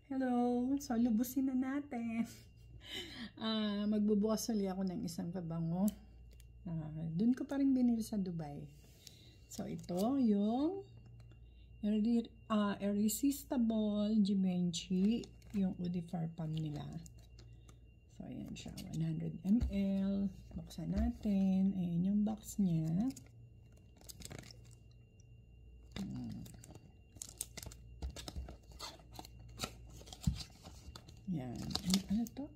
Hello! So, lubusin na natin. Magbubukas ulit ako ng isang pabango. Doon ko pa rin binili sa Dubai. So, ito yung Irresistible Givenchy, yung Eau de Parfum nila. So, ayan siya. 100 ml. Buksan natin. Ayan yung box niya. Yan. Ano to?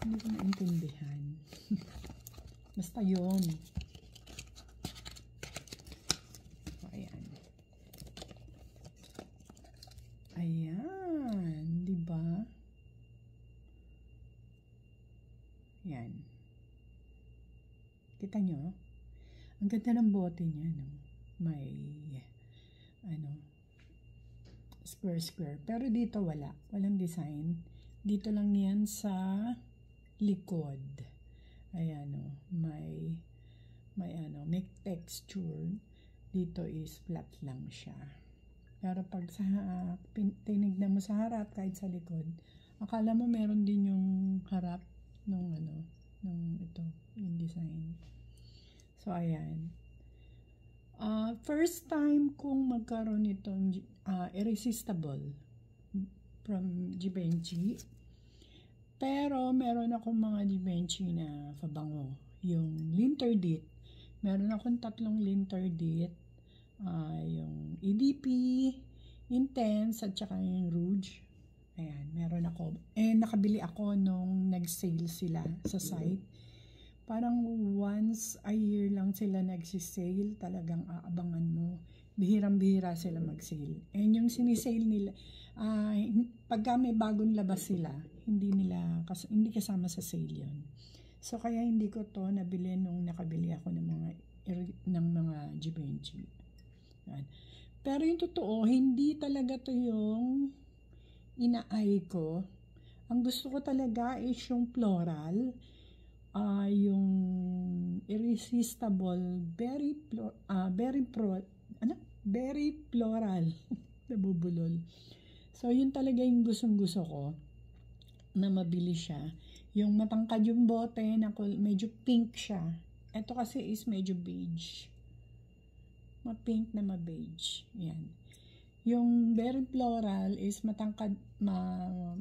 Hindi ko naintindihan. Basta yun. So, ayan. Ayan. Diba? Yan. Kita nyo? Ang ganda ng bote niya, no? May, square. Pero dito wala. Walang design. Dito lang yan sa likod. Ayan, no? May texture. Dito is flat lang siya. Pero pag tinignan mo sa harap, kahit sa likod, akala mo meron din yung harap nung ito, yung design. So, ayan. First time kong magkaroon itong Irresistible from Givenchy. Pero, meron akong mga Givenchy na pabango. Yung Linterdit. Meron akong 3 Linterdit. Yung EDP, Intense, at saka yung Rouge. Ayan, meron ako. Nakabili ako nung nag-sale sila sa site. Parang once a year lang sila nagsisale. Talagang aabangan mo. Bihirang-bihira sila mag-sale. And yung sinisale nila, pagka may bagong labas sila, hindi kasama sa sale yun. So, kaya hindi ko to nabili nung nakabili ako ng mga Givenchy. Yan. Pero yung totoo, hindi talaga to yung ina-eye ko. Ang gusto ko talaga is yung floral. Yung Irresistible, very floral. Nabubulol. So, yun talaga yung gustong-gusto ko na mabili siya. Yung matangkad yung bote, na medyo pink siya. Ito kasi is medyo beige. Ma-pink na ma-beige. Yan. Yung very floral is matangkad,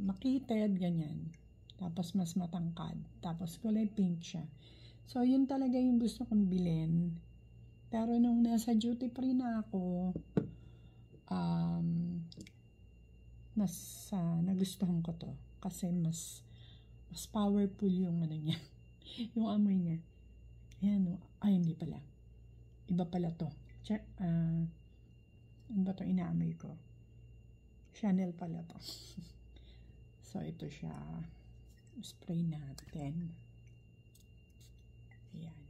makitid, ganyan. Tapos mas matangkad. Tapos kulay pink siya. So, yun talaga yung gusto kong bilhin. Pero nung nasa duty free na ako, mas nagustuhan ko to. Kasi mas powerful yung niya. Yung amoy niya. Ayan, ay hindi pala. Iba pala to. Ano ba to inaamoy ko? Chanel pala to. So, ito siya. Spray natin. Ayan.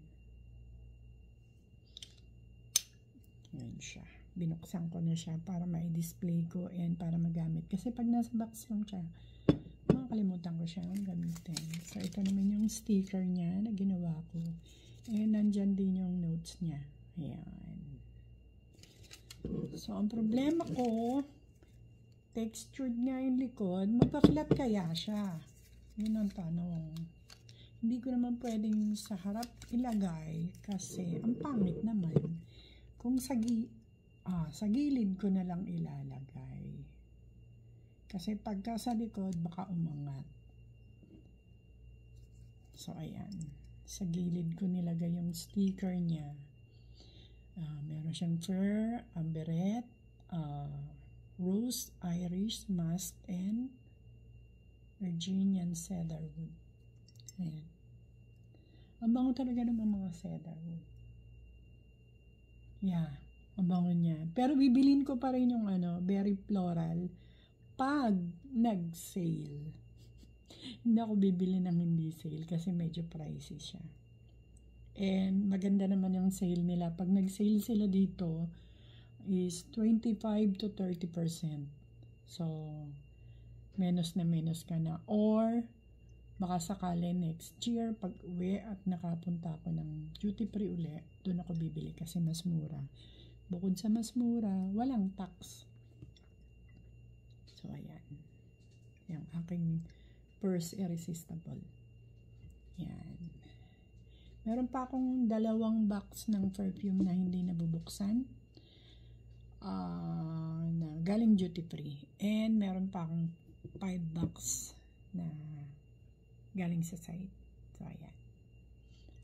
Ayan siya. Binuksan ko na siya para ma-display ko and para magamit. Kasi pag nasa box lang siya, makakalimutan ko siya gamitin. So, ito naman yung sticker niya na ginawa ko. And nandyan din yung notes niya. Ayan. So, ang problema ko, textured nga yung likod, magpa-flat kaya siya? Yun ang tanong. Hindi ko naman pwedeng sa harap ilagay kasi ang pangit naman. Kung sa gilid ko na lang ilalagay. Kasi pagka sa likod, baka umangat. So, ayan. Sa gilid ko nilagay yung sticker niya. Meron siyang fur, beret, rose, Irish, musk, and Virginian cedarwood. Ayan. Ang bango talaga ng mga cedarwood. Yeah, ang bango niya. Pero bibilin ko pa rin yung very floral pag nag-sale. Hindi ako bibili ng hindi sale kasi medyo pricey siya. And maganda naman yung sale nila. Pag nag-sale sila dito is 25 to 30%. So, menos ka na. Or, baka sakali next year, pag uwi at nakapunta ako ng duty free uli, doon ako bibili kasi mas mura. Bukod sa mas mura, walang tax. So, ayan. Yung aking purse irresistible. Yan. Meron pa akong 2 box ng perfume na hindi nabubuksan. Na galing duty free. And meron pa akong 5 box na galing sa site. So, ayan.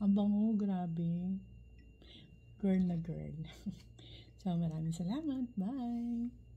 Ang bango, grabe. Girl na girl. So, maraming salamat. Bye!